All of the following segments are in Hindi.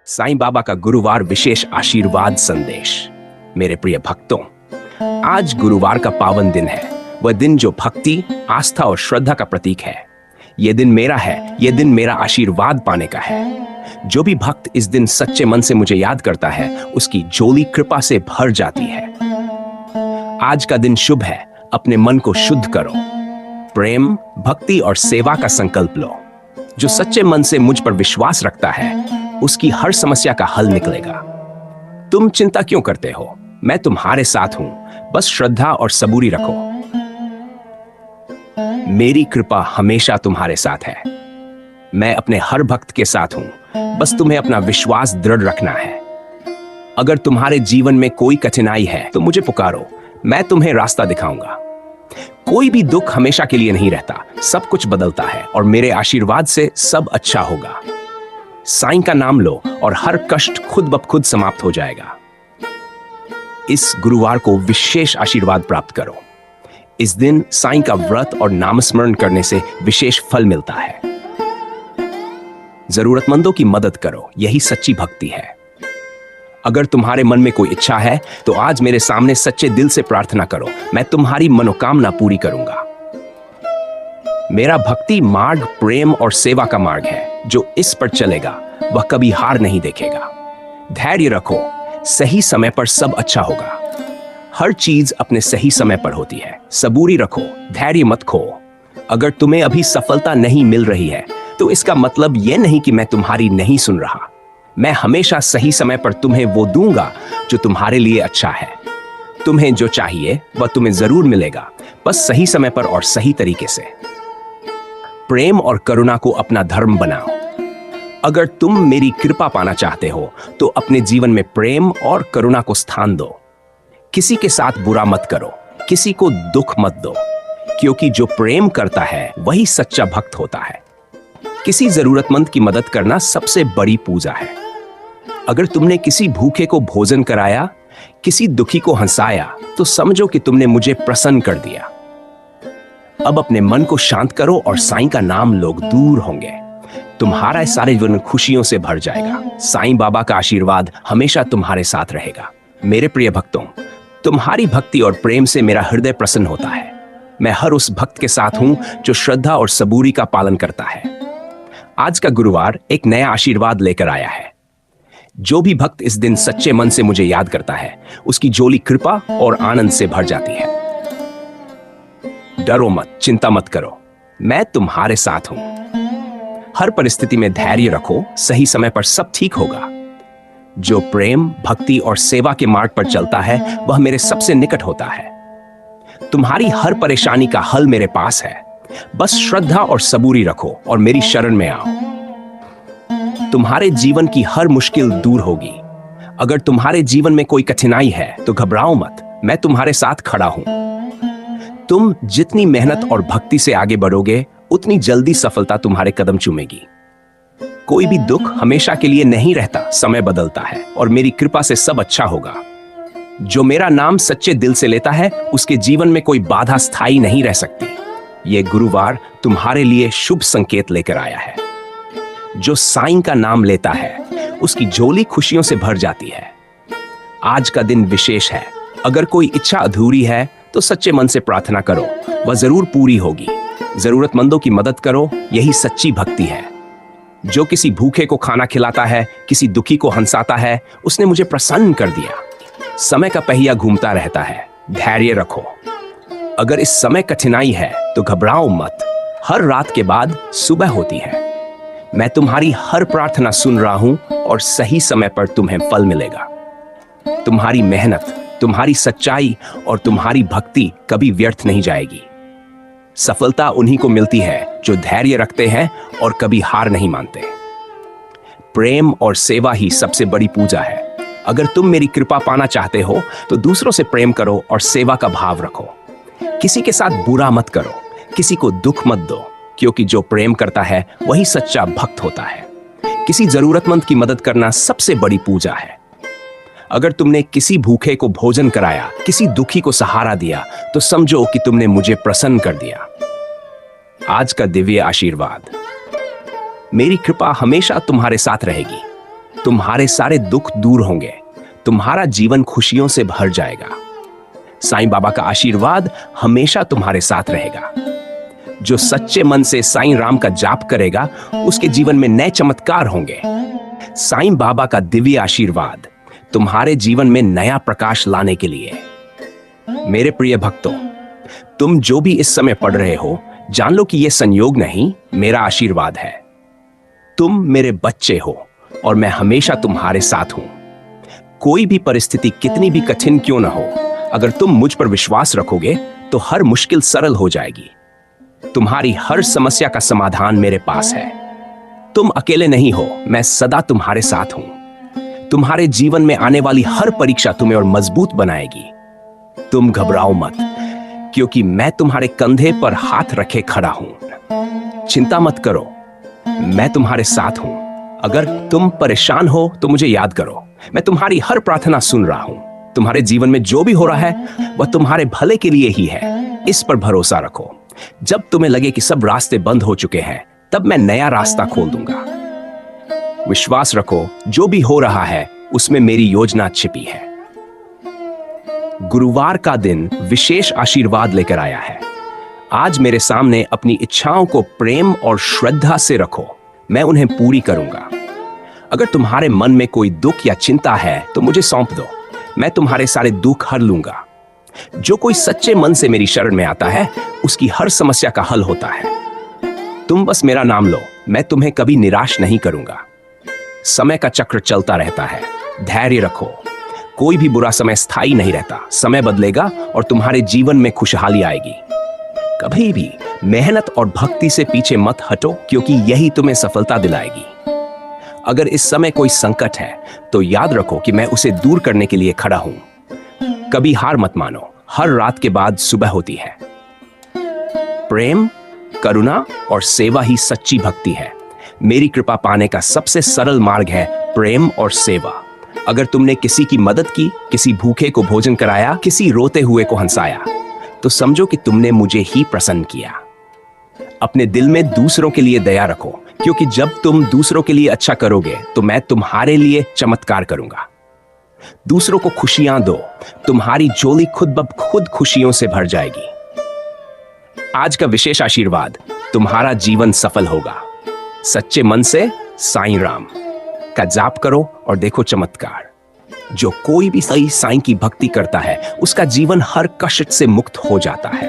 साईं बाबा का गुरुवार विशेष आशीर्वाद संदेश। मेरे प्रिय भक्तों, आज गुरुवार का पावन दिन है। वह दिन जो भक्ति, आस्था और श्रद्धा का प्रतीक है। यह दिन मेरा है, यह दिन मेरा आशीर्वाद पाने का है। जो भी भक्त इस दिन सच्चे मन से मुझे याद करता है, उसकी झोली कृपा से भर जाती है। आज का दिन शुभ है। अपने मन को शुद्ध करो। प्रेम, भक्ति और सेवा का संकल्प लो। जो सच्चे मन से मुझ पर विश्वास रखता है, उसकी हर समस्या का हल निकलेगा। तुम चिंता क्यों करते हो? मैं तुम्हारे साथ हूं। बस श्रद्धा और सबूरी रखो। मेरी कृपा हमेशा तुम्हारे साथ है। मैं अपने हर भक्त के साथ हूं। बस तुम्हें अपना विश्वास दृढ़ रखना है। अगर तुम्हारे जीवन में कोई कठिनाई है तो मुझे पुकारो। मैं तुम्हें रास्ता दिखाऊंगा। कोई भी दुख हमेशा के लिए नहीं रहता। सब कुछ बदलता है और मेरे आशीर्वाद से सब अच्छा होगा। साईं का नाम लो और हर कष्ट खुद ब खुद समाप्त हो जाएगा। इस गुरुवार को विशेष आशीर्वाद प्राप्त करो। इस दिन साईं का व्रत और नामस्मरण करने से विशेष फल मिलता है। जरूरतमंदों की मदद करो, यही सच्ची भक्ति है। अगर तुम्हारे मन में कोई इच्छा है तो आज मेरे सामने सच्चे दिल से प्रार्थना करो। मैं तुम्हारी मनोकामना पूरी करूंगा। मेरा भक्ति मार्ग प्रेम और सेवा का मार्ग है। जो इस पर चलेगा वह कभी हार नहीं देखेगा। धैर्य रखो, सही समय पर सब अच्छा होगा। हर चीज अपने सही समय पर होती है। सबूरी रखो, धैर्य मत खो। अगर तुम्हें अभी सफलता नहीं मिल रही है तो इसका मतलब यह नहीं कि मैं तुम्हारी नहीं सुन रहा। मैं हमेशा सही समय पर तुम्हें वो दूंगा जो तुम्हारे लिए अच्छा है। तुम्हें जो चाहिए वह तुम्हें जरूर मिलेगा, बस सही समय पर और सही तरीके से। प्रेम और करुणा को अपना धर्म बनाओ। अगर तुम मेरी कृपा पाना चाहते हो तो अपने जीवन में प्रेम और करुणा को स्थान दो। किसी के साथ बुरा मत करो, किसी को दुख मत दो, क्योंकि जो प्रेम करता है वही सच्चा भक्त होता है। किसी जरूरतमंद की मदद करना सबसे बड़ी पूजा है। अगर तुमने किसी भूखे को भोजन कराया, किसी दुखी को हंसाया, तो समझो कि तुमने मुझे प्रसन्न कर दिया। अब अपने मन को शांत करो और साईं का नाम लोग दूर होंगे। तुम्हारा सारे जीवन खुशियों से भर जाएगा। साईं बाबा का आशीर्वाद हमेशा तुम्हारे साथ रहेगा। मेरे प्रिय भक्तों, तुम्हारी भक्ति और प्रेम से मेरा हृदय प्रसन्न होता है। मैं हर उस भक्त के साथ हूं जो श्रद्धा और सबूरी का पालन करता है। आज का गुरुवार एक नया आशीर्वाद लेकर आया है। जो भी भक्त इस दिन सच्चे मन से मुझे याद करता है, उसकी झोली कृपा और आनंद से भर जाती है। डरो मत, चिंता मत करो, मैं तुम्हारे साथ हूं। हर परिस्थिति में धैर्य रखो, सही समय पर सब ठीक होगा। जो प्रेम, भक्ति और सेवा के मार्ग पर चलता है वह मेरे सबसे निकट होता है। तुम्हारी हर परेशानी का हल मेरे पास है। बस श्रद्धा और सबूरी रखो और मेरी शरण में आओ। तुम्हारे जीवन की हर मुश्किल दूर होगी। अगर तुम्हारे जीवन में कोई कठिनाई है तो घबराओ मत, मैं तुम्हारे साथ खड़ा हूं। तुम जितनी मेहनत और भक्ति से आगे बढ़ोगे, उतनी जल्दी सफलता तुम्हारे कदम चूमेगी। कोई भी दुख हमेशा के लिए नहीं रहता, समय बदलता है और मेरी कृपा से सब अच्छा होगा। जो मेरा नाम सच्चे दिल से लेता है, उसके जीवन में कोई बाधा स्थायी नहीं रह सकती। यह गुरुवार तुम्हारे लिए शुभ संकेत लेकर आया है। जो साईं का नाम लेता है, उसकी झोली खुशियों से भर जाती है। आज का दिन विशेष है। अगर कोई इच्छा अधूरी है तो सच्चे मन से प्रार्थना करो, वह जरूर पूरी होगी। जरूरतमंदों की मदद करो, यही सच्ची भक्ति है। जो किसी भूखे को खाना खिलाता है, किसी दुखी को हंसाता है, उसने मुझे प्रसन्न कर दिया। समय का पहिया घूमता रहता है, धैर्य रखो। अगर इस समय कठिनाई है तो घबराओ मत। हर रात के बाद सुबह होती है। मैं तुम्हारी हर प्रार्थना सुन रहा हूं और सही समय पर तुम्हें फल मिलेगा। तुम्हारी मेहनत, तुम्हारी सच्चाई और तुम्हारी भक्ति कभी व्यर्थ नहीं जाएगी। सफलता उन्हीं को मिलती है जो धैर्य रखते हैं और कभी हार नहीं मानते। प्रेम और सेवा ही सबसे बड़ी पूजा है। अगर तुम मेरी कृपा पाना चाहते हो तो दूसरों से प्रेम करो और सेवा का भाव रखो। किसी के साथ बुरा मत करो, किसी को दुख मत दो, क्योंकि जो प्रेम करता है वही सच्चा भक्त होता है। किसी जरूरतमंद की मदद करना सबसे बड़ी पूजा है। अगर तुमने किसी भूखे को भोजन कराया, किसी दुखी को सहारा दिया, तो समझो कि तुमने मुझे प्रसन्न कर दिया। आज का दिव्य आशीर्वाद, मेरी कृपा हमेशा तुम्हारे साथ रहेगी। तुम्हारे सारे दुख दूर होंगे, तुम्हारा जीवन खुशियों से भर जाएगा। साईं बाबा का आशीर्वाद हमेशा तुम्हारे साथ रहेगा। जो सच्चे मन से साईं राम का जाप करेगा, उसके जीवन में नए चमत्कार होंगे। साईं बाबा का दिव्य आशीर्वाद तुम्हारे जीवन में नया प्रकाश लाने के लिए। मेरे प्रिय भक्तों, तुम जो भी इस समय पढ़ रहे हो, जान लो कि यह संयोग नहीं, मेरा आशीर्वाद है। तुम मेरे बच्चे हो और मैं हमेशा तुम्हारे साथ हूं। कोई भी परिस्थिति कितनी भी कठिन क्यों ना हो, अगर तुम मुझ पर विश्वास रखोगे तो हर मुश्किल सरल हो जाएगी। तुम्हारी हर समस्या का समाधान मेरे पास है। तुम अकेले नहीं हो, मैं सदा तुम्हारे साथ हूं। तुम्हारे जीवन में आने वाली हर परीक्षा तुम्हें और मजबूत बनाएगी। तुम घबराओ मत, क्योंकि मैं तुम्हारे कंधे पर हाथ रखे खड़ा हूं। चिंता मत करो, मैं तुम्हारे साथ हूं। अगर तुम परेशान हो तो मुझे याद करो, मैं तुम्हारी हर प्रार्थना सुन रहा हूं। तुम्हारे जीवन में जो भी हो रहा है वह तुम्हारे भले के लिए ही है, इस पर भरोसा रखो। जब तुम्हें लगे कि सब रास्ते बंद हो चुके हैं, तब मैं नया रास्ता खोल दूंगा। विश्वास रखो, जो भी हो रहा है उसमें मेरी योजना छिपी है। गुरुवार का दिन विशेष आशीर्वाद लेकर आया है। आज मेरे सामने अपनी इच्छाओं को प्रेम और श्रद्धा से रखो, मैं उन्हें पूरी करूंगा। अगर तुम्हारे मन में कोई दुख या चिंता है तो मुझे सौंप दो, मैं तुम्हारे सारे दुख हर लूंगा। जो कोई सच्चे मन से मेरी शरण में आता है, उसकी हर समस्या का हल होता है। तुम बस मेरा नाम लो, मैं तुम्हें कभी निराश नहीं करूंगा। समय का चक्र चलता रहता है, धैर्य रखो। कोई भी बुरा समय स्थायी नहीं रहता, समय बदलेगा और तुम्हारे जीवन में खुशहाली आएगी। कभी भी मेहनत और भक्ति से पीछे मत हटो, क्योंकि यही तुम्हें सफलता दिलाएगी। अगर इस समय कोई संकट है तो याद रखो कि मैं उसे दूर करने के लिए खड़ा हूं। कभी हार मत मानो, हर रात के बाद सुबह होती है। प्रेम, करुणा और सेवा ही सच्ची भक्ति है। मेरी कृपा पाने का सबसे सरल मार्ग है प्रेम और सेवा। अगर तुमने किसी की मदद की, किसी भूखे को भोजन कराया, किसी रोते हुए को हंसाया, तो समझो कि तुमने मुझे ही प्रसन्न किया। अपने दिल में दूसरों के लिए दया रखो, क्योंकि जब तुम दूसरों के लिए अच्छा करोगे तो मैं तुम्हारे लिए चमत्कार करूंगा। दूसरों को खुशियां दो, तुम्हारी झोली खुद ब खुद खुशियों से भर जाएगी। आज का विशेष आशीर्वाद, तुम्हारा जीवन सफल होगा। सच्चे मन से साईं राम का जाप करो और देखो चमत्कार। जो कोई भी सही साईं की भक्ति करता है, उसका जीवन हर कष्ट से मुक्त हो जाता है।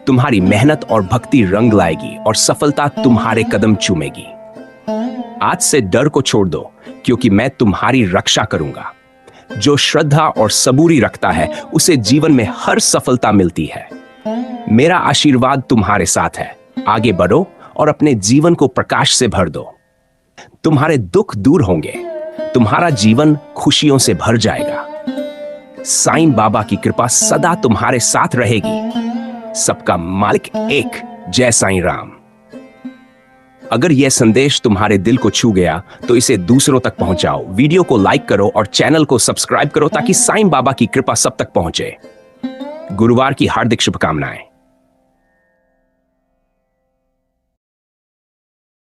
तुम्हारी मेहनत और भक्ति रंग लाएगी और सफलता तुम्हारे कदम चूमेगी। आज से डर को छोड़ दो, क्योंकि मैं तुम्हारी रक्षा करूंगा। जो श्रद्धा और सबूरी रखता है, उसे जीवन में हर सफलता मिलती है। मेरा आशीर्वाद तुम्हारे साथ है। आगे बढ़ो और अपने जीवन को प्रकाश से भर दो। तुम्हारे दुख दूर होंगे, तुम्हारा जीवन खुशियों से भर जाएगा। साईं बाबा की कृपा सदा तुम्हारे साथ रहेगी। सबका मालिक एक। जय साईं राम। अगर यह संदेश तुम्हारे दिल को छू गया तो इसे दूसरों तक पहुंचाओ। वीडियो को लाइक करो और चैनल को सब्सक्राइब करो, ताकि साईं बाबा की कृपा सब तक पहुंचे। गुरुवार की हार्दिक शुभकामनाएं।